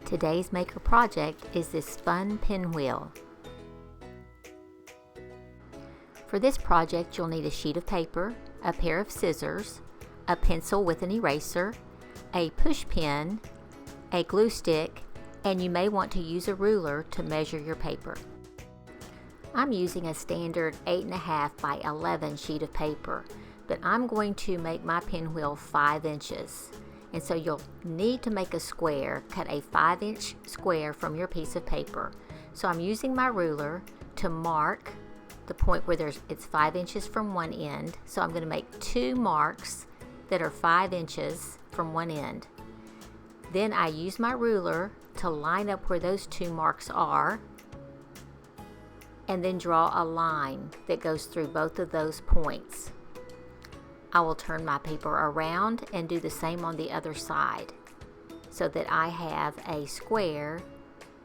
Today's maker project is this fun pinwheel. For this project, you'll need a sheet of paper, a pair of scissors, a pencil with an eraser, a push pin, a glue stick, and you may want to use a ruler to measure your paper. I'm using a standard 8.5 by 11 sheet of paper, but I'm going to make my pinwheel 5 inches. And so you'll need to make a square, cut a 5-inch square from your piece of paper. So I'm using my ruler to mark the point where it's 5 inches from one end. So I'm going to make 2 marks that are 5 inches from one end. Then I use my ruler to line up where those 2 marks are, and then draw a line that goes through both of those points. I will turn my paper around and do the same on the other side so that I have a square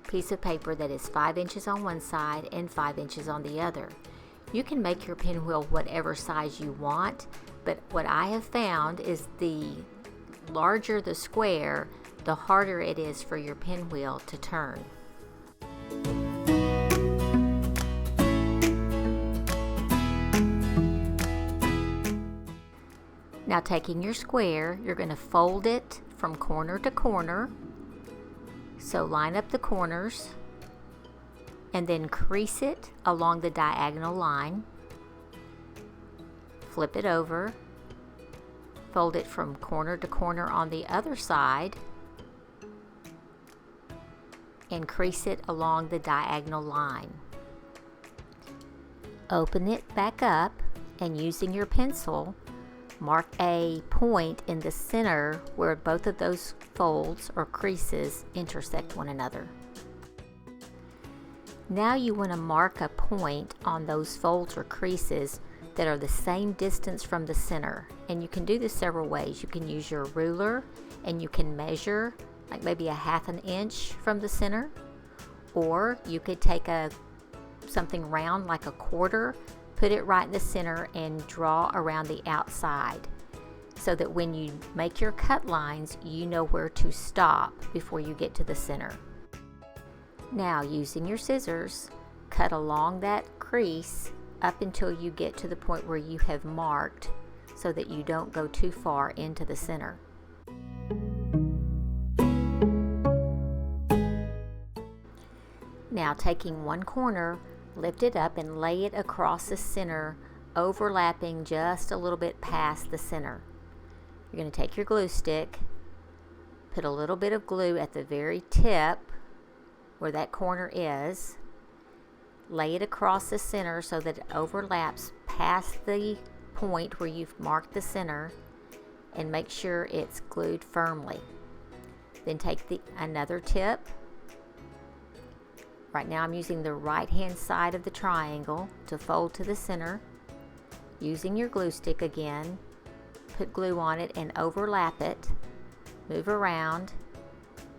piece of paper that is 5 inches on one side and 5 inches on the other. You can make your pinwheel whatever size you want, but what I have found is the larger the square, the harder it is for your pinwheel to turn. Now, taking your square, you're going to fold it from corner to corner. So line up the corners and then crease it along the diagonal line. Flip it over. Fold it from corner to corner on the other side and crease it along the diagonal line. Open it back up and using your pencil, mark a point in the center where both of those folds or creases intersect one another. Now you want to mark a point on those folds or creases that are the same distance from the center. And you can do this several ways. You can use your ruler and you can measure like maybe a 1/2 inch from the center, or you could take something round like a quarter, put it right in the center and draw around the outside so that when you make your cut lines, you know where to stop before you get to the center. Now, using your scissors, cut along that crease up until you get to the point where you have marked so that you don't go too far into the center. Now, taking one corner, lift it up and lay it across the center, overlapping just a little bit past the center. You're going to take your glue stick, put a little bit of glue at the very tip where that corner is, lay it across the center so that it overlaps past the point where you've marked the center, and make sure it's glued firmly. Then take another tip. Right now I'm using the right hand side of the triangle to fold to the center. Using your glue stick again, put glue on it and overlap it. Move around.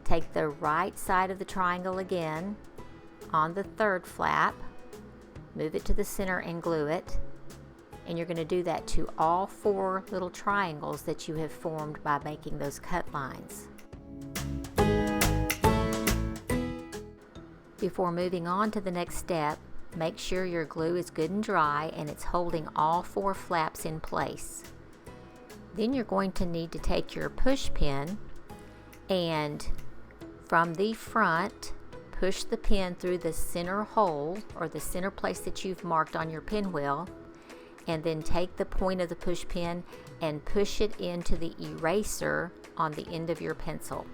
Take the right side of the triangle again on the 3rd flap. Move it to the center and glue it. And you're going to do that to all 4 little triangles that you have formed by making those cut lines. Before moving on to the next step, make sure your glue is good and dry and it's holding all 4 flaps in place. Then you're going to need to take your push pin and from the front, push the pin through the center hole or the center place that you've marked on your pinwheel, and then take the point of the push pin and push it into the eraser on the end of your pencil.